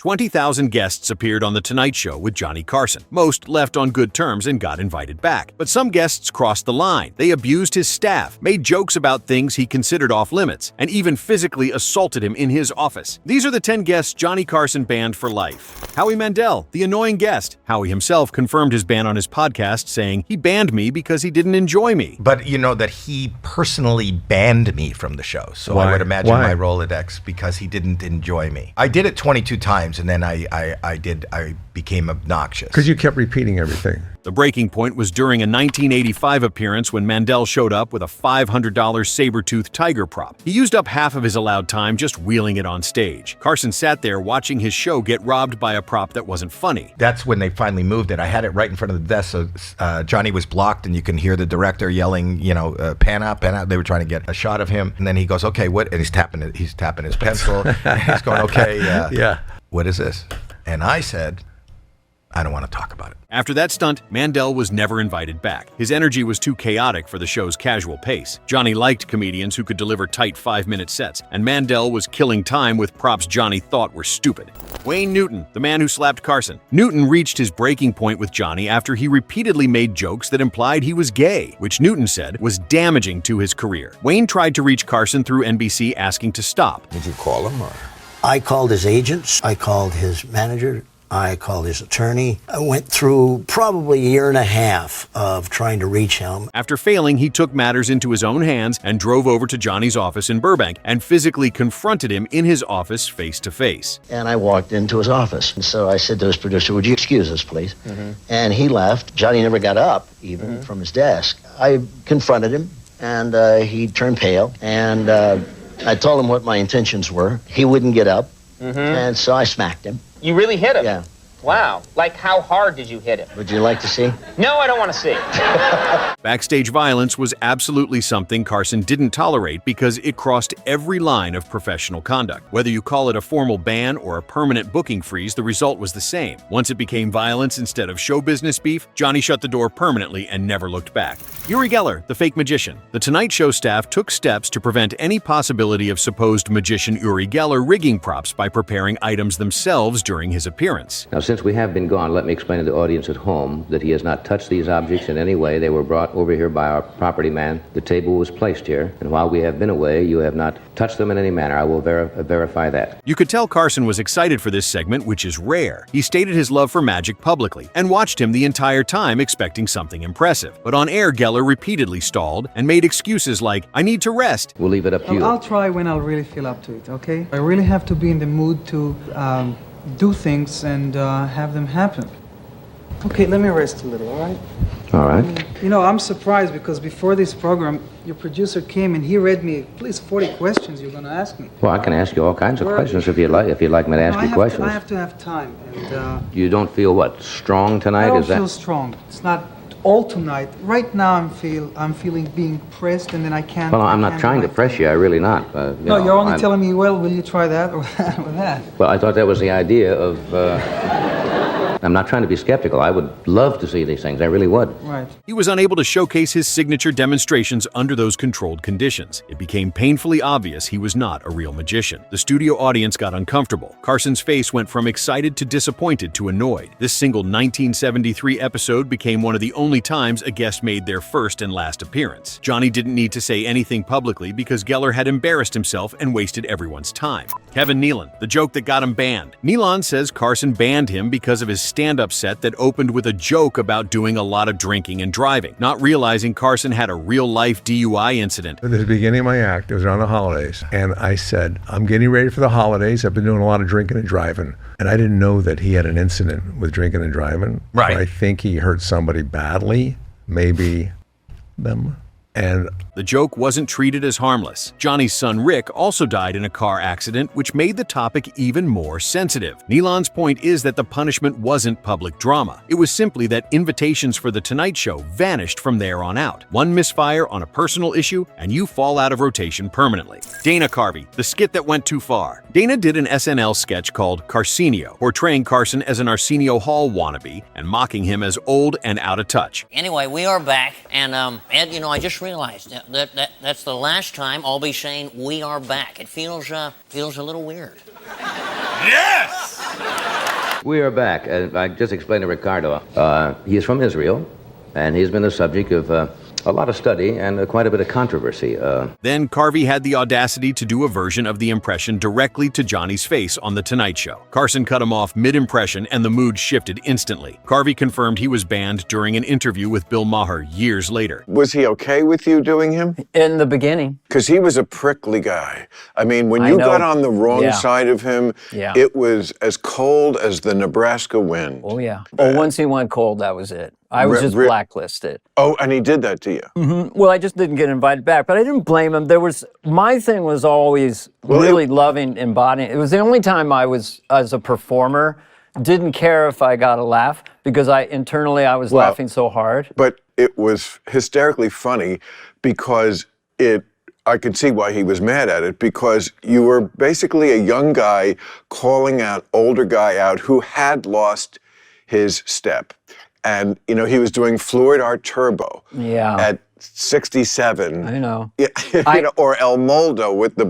20,000 guests appeared on The Tonight Show with Johnny Carson. Most left on good terms and got invited back. But some guests crossed the line. They abused his staff, made jokes about things he considered off limits, and even physically assaulted him in his office. These are the 10 guests Johnny Carson banned for life. Howie Mandel, the annoying guest. Howie himself confirmed his ban on his podcast, saying he banned me because he didn't enjoy me. But you know that he personally banned me from the show. So Why? I would imagine Why? my Rolodex because he didn't enjoy me. I did it 22 times and then I became obnoxious. Because you kept repeating everything. The breaking point was during a 1985 appearance when Mandel showed up with a $500 saber-toothed tiger prop. He used up half of his allowed time just wheeling it on stage. Carson sat there watching his show get robbed by a prop that wasn't funny. That's when they finally moved it. I had it right in front of the desk, so Johnny was blocked, and you can hear the director yelling, pan out, pan out. They were trying to get a shot of him, and then he goes, "Okay, what?" And he's tapping his pencil, and he's going, "Okay, Yeah. what is this?" And I said, "I don't want to talk about it." After that stunt, Mandel was never invited back. His energy was too chaotic for the show's casual pace. Johnny liked comedians who could deliver tight 5-minute sets, and Mandel was killing time with props Johnny thought were stupid. Wayne Newton, the man who slapped Carson. Newton reached his breaking point with Johnny after he repeatedly made jokes that implied he was gay, which Newton said was damaging to his career. Wayne tried to reach Carson through NBC asking to stop. Did you call him or? I called his agents. I called his manager. I called his attorney. I went through probably a year and a half of trying to reach him. After failing, he took matters into his own hands and drove over to Johnny's office in Burbank and physically confronted him in his office face to face. And I walked into his office. And so I said to his producer, "Would you excuse us, please?" And he left. Johnny never got up, even from his desk. I confronted him, and he turned pale. And I told him what my intentions were. He wouldn't get up. And so I smacked him. You really hit him? Yeah. Wow. Like, how hard did you hit him? Would you like to see? No, I don't want to see. Backstage violence was absolutely something Carson didn't tolerate because it crossed every line of professional conduct. Whether you call it a formal ban or a permanent booking freeze, the result was the same. Once it became violence instead of show business beef, Johnny shut the door permanently and never looked back. Yuri Geller, the fake magician. The Tonight Show staff took steps to prevent any possibility of supposed magician Yuri Geller rigging props by preparing items themselves during his appearance. Now, since we have been gone, let me explain to the audience at home that he has not touched these objects in any way. They were brought over here by our property man. The table was placed here, and while we have been away, you have not touched them in any manner. I will verify that. You could tell Carson was excited for this segment, which is rare. He stated his love for magic publicly and watched him the entire time expecting something impressive. But on air, Geller repeatedly stalled and made excuses like, "I need to rest." We'll leave it up to you. I'll try when I'll really feel up to it, okay? I really have to be in the mood to do things and have them happen. Okay, let me rest a little, all right? All right. You know, I'm surprised because before this program, your producer came and he read me at least 40 questions you're going to ask me. Well, I can ask you all kinds of questions if you'd like me to ask you questions. I have to have time. And, You don't feel what, strong tonight? I don't Is that? feel strong. It's not all tonight. Right now, I'm feeling being pressed, and then I can't. Well, I'm I not can't trying do to my press thing. you. I really not. No, you're only telling me, well, will you try that or that or that? Well, I thought that was the idea of. I'm not trying to be skeptical. I would love to see these things. I really would. Right. He was unable to showcase his signature demonstrations under those controlled conditions. It became painfully obvious he was not a real magician. The studio audience got uncomfortable. Carson's face went from excited to disappointed to annoyed. This single 1973 episode became one of the only times a guest made their first and last appearance. Johnny didn't need to say anything publicly because Geller had embarrassed himself and wasted everyone's time. Kevin Nealon, the joke that got him banned. Nealon says Carson banned him because of his stand-up set that opened with a joke about doing a lot of drinking and driving, not realizing Carson had a real-life DUI incident. At the beginning of my act, it was around the holidays, and I said, "I'm getting ready for the holidays. I've been doing a lot of drinking and driving." And I didn't know that he had an incident with drinking and driving. Right. I think he hurt somebody badly, maybe them. And the joke wasn't treated as harmless. Johnny's son Rick also died in a car accident, which made the topic even more sensitive. Nealon's point is that the punishment wasn't public drama. It was simply that invitations for The Tonight Show vanished from there on out. One misfire on a personal issue, and you fall out of rotation permanently. Dana Carvey, the skit that went too far. Dana did an SNL sketch called Carsenio, portraying Carson as an Arsenio Hall wannabe and mocking him as old and out of touch. Anyway, we are back, and Ed, I just realized that's the last time I'll be saying we are back. It feels a little weird. Yes! We are back. I just explained to Ricardo. He is from Israel, and he's been the subject of a lot of study and quite a bit of controversy. Then Carvey had the audacity to do a version of the impression directly to Johnny's face on The Tonight Show. Carson cut him off mid-impression and the mood shifted instantly. Carvey confirmed he was banned during an interview with Bill Maher years later. Was he okay with you doing him? In the beginning. Because he was a prickly guy. I mean, when you got on the wrong side of him, it was as cold as the Nebraska wind. Oh, yeah. Well, once he went cold, that was it. I was just blacklisted. Oh, and he did that to you? Mm-hmm. Well, I just didn't get invited back, but I didn't blame him. My thing was always really loving embodying. It was the only time I was, as a performer, didn't care if I got a laugh because internally I was laughing so hard. But it was hysterically funny because I could see why he was mad at it, because you were basically a young guy calling out older guy out who had lost his step. And, you know, he was doing Fluid Art Turbo at 67. I know. Or El Moldo with the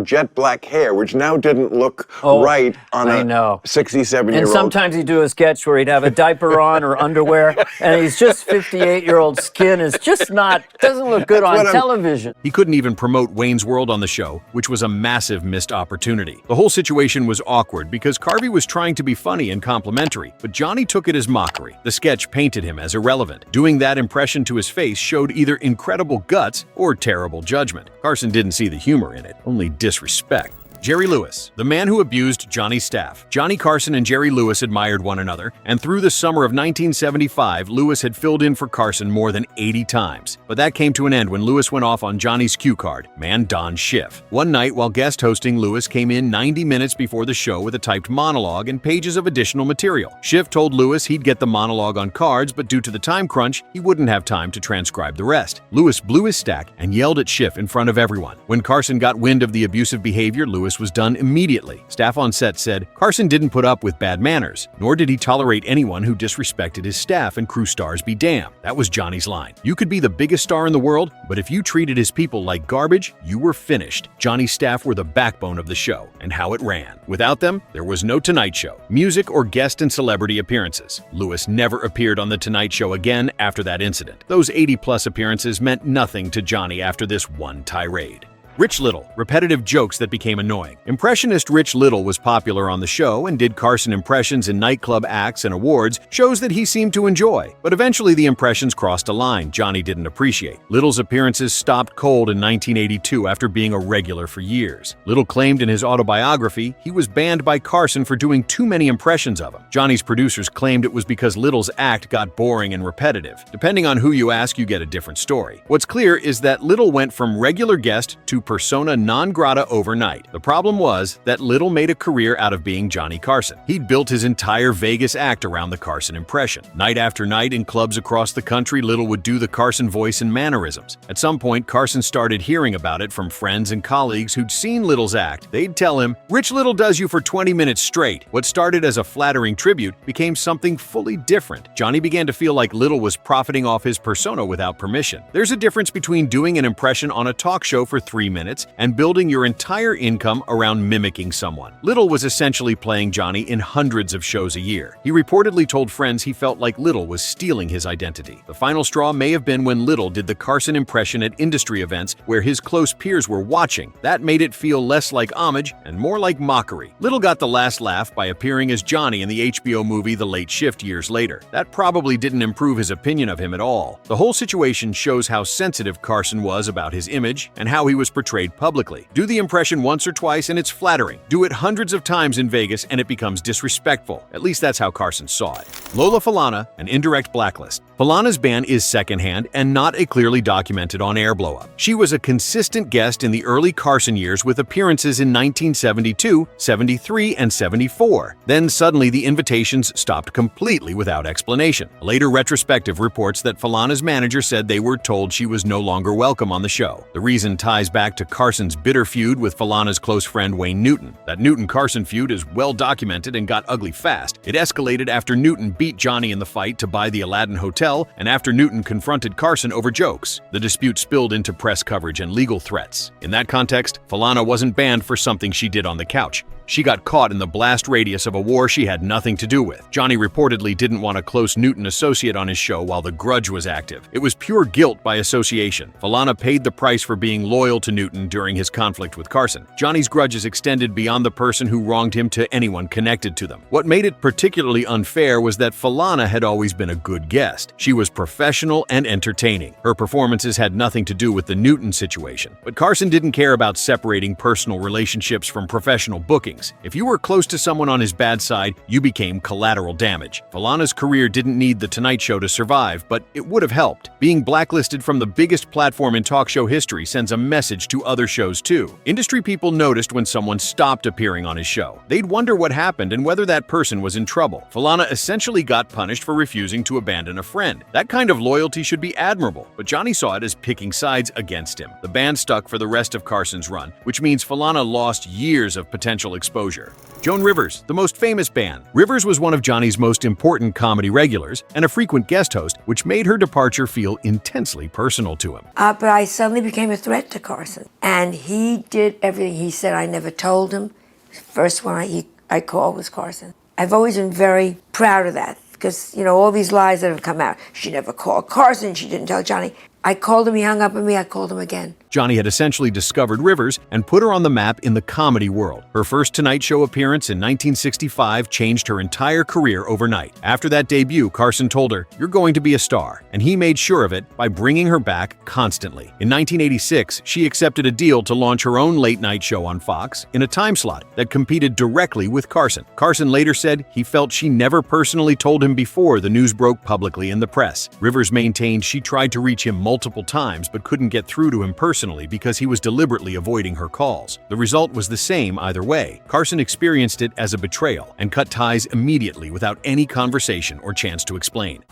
jet black hair, which now didn't look right on a 67-year-old. And sometimes he'd do a sketch where he'd have a diaper on or underwear, and he's just 58-year-old skin is just doesn't look good on television. He couldn't even promote Wayne's World on the show, which was a massive missed opportunity. The whole situation was awkward because Carvey was trying to be funny and complimentary, but Johnny took it as mockery. The sketch painted him as irrelevant. Doing that impression to his face showed either incredible guts or terrible judgment. Carson didn't see the humor in it, only disrespect. Jerry Lewis, the man who abused Johnny's staff. Johnny Carson and Jerry Lewis admired one another, and through the summer of 1975, Lewis had filled in for Carson more than 80 times. But that came to an end when Lewis went off on Johnny's cue card, man Don Schiff. One night, while guest hosting, Lewis came in 90 minutes before the show with a typed monologue and pages of additional material. Schiff told Lewis he'd get the monologue on cards, but due to the time crunch, he wouldn't have time to transcribe the rest. Lewis blew his stack and yelled at Schiff in front of everyone. When Carson got wind of the abusive behavior, Lewis was done immediately. Staff on set said Carson didn't put up with bad manners, nor did he tolerate anyone who disrespected his staff, and crew stars be damned. That was Johnny's line. You could be the biggest star in the world, but if you treated his people like garbage, you were finished. Johnny's staff were the backbone of the show and how it ran. Without them, there was no Tonight Show, music, or guest and celebrity appearances. Lewis never appeared on The Tonight Show again after that incident. Those 80-plus appearances meant nothing to Johnny after this one tirade. Rich Little, repetitive jokes that became annoying. Impressionist Rich Little was popular on the show and did Carson impressions in nightclub acts and awards, shows that he seemed to enjoy. But eventually the impressions crossed a line Johnny didn't appreciate. Little's appearances stopped cold in 1982 after being a regular for years. Little claimed in his autobiography he was banned by Carson for doing too many impressions of him. Johnny's producers claimed it was because Little's act got boring and repetitive. Depending on who you ask, you get a different story. What's clear is that Little went from regular guest to persona non grata overnight. The problem was that Little made a career out of being Johnny Carson. He'd built his entire Vegas act around the Carson impression. Night after night in clubs across the country, Little would do the Carson voice and mannerisms. At some point, Carson started hearing about it from friends and colleagues who'd seen Little's act. They'd tell him, "Rich Little does you for 20 minutes straight." What started as a flattering tribute became something fully different. Johnny began to feel like Little was profiting off his persona without permission. There's a difference between doing an impression on a talk show for 3 minutes and building your entire income around mimicking someone. Little was essentially playing Johnny in hundreds of shows a year. He reportedly told friends he felt like Little was stealing his identity. The final straw may have been when Little did the Carson impression at industry events where his close peers were watching. That made it feel less like homage and more like mockery. Little got the last laugh by appearing as Johnny in the HBO movie The Late Shift years later. That probably didn't improve his opinion of him at all. The whole situation shows how sensitive Carson was about his image and how he was portrayed publicly. Do the impression once or twice and it's flattering. Do it hundreds of times in Vegas and it becomes disrespectful. At least that's how Carson saw it. Lola Falana, an indirect blacklist. Falana's ban is secondhand and not a clearly documented on-air blow-up. She was a consistent guest in the early Carson years with appearances in 1972, 73, and 74. Then suddenly the invitations stopped completely without explanation. A later retrospective reports that Falana's manager said they were told she was no longer welcome on the show. The reason ties back to Carson's bitter feud with Falana's close friend Wayne Newton. That Newton-Carson feud is well documented and got ugly fast. It escalated after Newton beat Johnny in the fight to buy the Aladdin Hotel and after Newton confronted Carson over jokes. The dispute spilled into press coverage and legal threats. In that context, Falana wasn't banned for something she did on the couch. She got caught in the blast radius of a war she had nothing to do with. Johnny reportedly didn't want a close Newton associate on his show while The Grudge was active. It was pure guilt by association. Falana paid the price for being loyal to Newton during his conflict with Carson. Johnny's grudges extended beyond the person who wronged him to anyone connected to them. What made it particularly unfair was that Falana had always been a good guest. She was professional and entertaining. Her performances had nothing to do with the Newton situation. But Carson didn't care about separating personal relationships from professional bookings. If you were close to someone on his bad side, you became collateral damage. Falana's career didn't need The Tonight Show to survive, but it would have helped. Being blacklisted from the biggest platform in talk show history sends a message to other shows too. Industry people noticed when someone stopped appearing on his show. They'd wonder what happened and whether that person was in trouble. Falana essentially got punished for refusing to abandon a friend. That kind of loyalty should be admirable, but Johnny saw it as picking sides against him. The ban stuck for the rest of Carson's run, which means Falana lost years of potential exposure. Joan Rivers, the most famous ban. Rivers was one of Johnny's most important comedy regulars and a frequent guest host, which made her departure feel intensely personal to him. But I suddenly became a threat to Carson, and he did everything he said. I never told him. The first one I called was Carson. I've always been very proud of that because, all these lies that have come out. She never called Carson. She didn't tell Johnny. I called him. He hung up on me. I called him again. Johnny had essentially discovered Rivers and put her on the map in the comedy world. Her first Tonight Show appearance in 1965 changed her entire career overnight. After that debut, Carson told her, "You're going to be a star," and he made sure of it by bringing her back constantly. In 1986, she accepted a deal to launch her own late-night show on Fox in a time slot that competed directly with Carson. Carson later said he felt she never personally told him before the news broke publicly in the press. Rivers maintained she tried to reach him multiple times but couldn't get through to him personally because he was deliberately avoiding her calls. The result was the same either way. Carson experienced it as a betrayal and cut ties immediately without any conversation or chance to explain.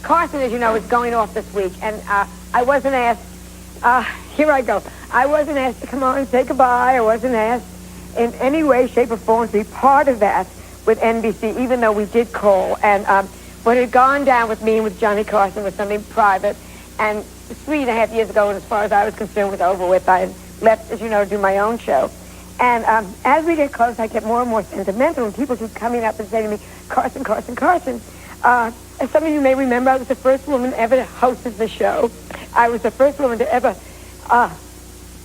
Carson, as you know, is going off this week, and I wasn't asked, here I go, I wasn't asked to come on and say goodbye. I wasn't asked in any way, shape, or form to be part of that with NBC, even though we did call. And what had gone down with me and with Johnny Carson was something private, and 3.5 years ago, and as far as I was concerned, was over with. I had left, as you know, to do my own show. And as we get close, I get more and more sentimental, and people keep coming up and saying to me, Carson, Carson, Carson. As some of you may remember, I was the first woman ever hosted the show. I was the first woman to ever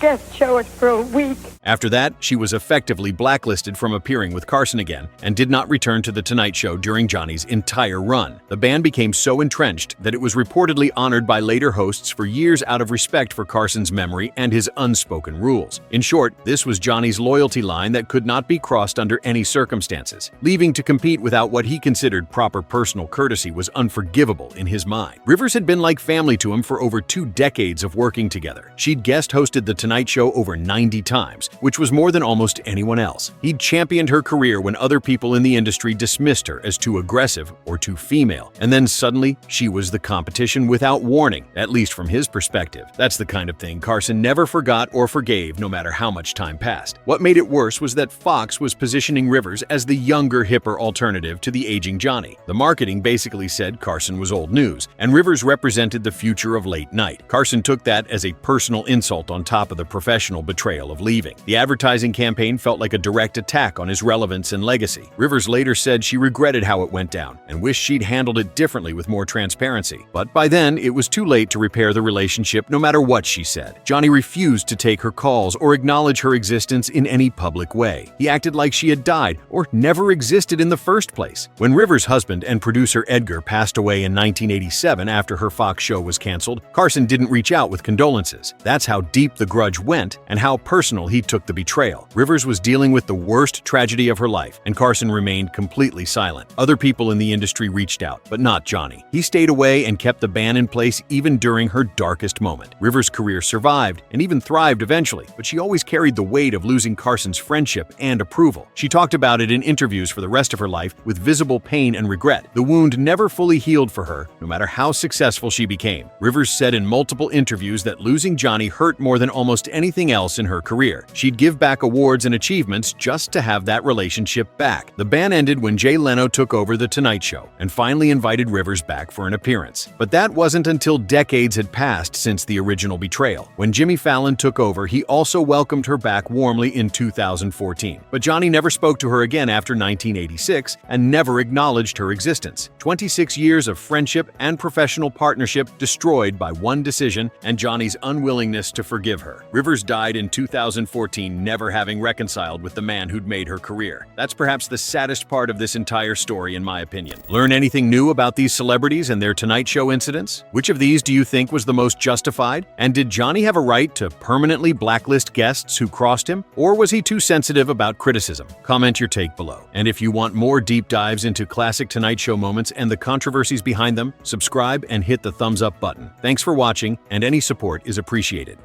guest show it for a week. After that, she was effectively blacklisted from appearing with Carson again and did not return to The Tonight Show during Johnny's entire run. The ban became so entrenched that it was reportedly honored by later hosts for years out of respect for Carson's memory and his unspoken rules. In short, this was Johnny's loyalty line that could not be crossed under any circumstances. Leaving to compete without what he considered proper personal courtesy was unforgivable in his mind. Rivers had been like family to him for over 2 decades of working together. She'd guest hosted The Tonight Show over 90 times, which was more than almost anyone else. He'd championed her career when other people in the industry dismissed her as too aggressive or too female. And then suddenly, she was the competition without warning, at least from his perspective. That's the kind of thing Carson never forgot or forgave, no matter how much time passed. What made it worse was that Fox was positioning Rivers as the younger, hipper alternative to the aging Johnny. The marketing basically said Carson was old news, and Rivers represented the future of late night. Carson took that as a personal insult on top of the professional betrayal of leaving. The advertising campaign felt like a direct attack on his relevance and legacy. Rivers later said she regretted how it went down and wished she'd handled it differently with more transparency. But by then, it was too late to repair the relationship no matter what she said. Johnny refused to take her calls or acknowledge her existence in any public way. He acted like she had died or never existed in the first place. When Rivers' husband and producer Edgar passed away in 1987 after her Fox show was canceled, Carson didn't reach out with condolences. That's how deep the grudge went and how personal he took the betrayal. Rivers was dealing with the worst tragedy of her life, and Carson remained completely silent. Other people in the industry reached out, but not Johnny. He stayed away and kept the ban in place even during her darkest moment. Rivers' career survived and even thrived eventually, but she always carried the weight of losing Carson's friendship and approval. She talked about it in interviews for the rest of her life with visible pain and regret. The wound never fully healed for her, no matter how successful she became. Rivers said in multiple interviews that losing Johnny hurt more than almost almost anything else in her career. She'd give back awards and achievements just to have that relationship back. The ban ended when Jay Leno took over The Tonight Show and finally invited Rivers back for an appearance. But that wasn't until decades had passed since the original betrayal. When Jimmy Fallon took over, he also welcomed her back warmly in 2014. But Johnny never spoke to her again after 1986 and never acknowledged her existence. 26 years of friendship and professional partnership destroyed by one decision and Johnny's unwillingness to forgive her. Rivers died in 2014, never having reconciled with the man who'd made her career. That's perhaps the saddest part of this entire story, in my opinion. Learn anything new about these celebrities and their Tonight Show incidents? Which of these do you think was the most justified? And did Johnny have a right to permanently blacklist guests who crossed him? Or was he too sensitive about criticism? Comment your take below. And if you want more deep dives into classic Tonight Show moments and the controversies behind them, subscribe and hit the thumbs up button. Thanks for watching, and any support is appreciated.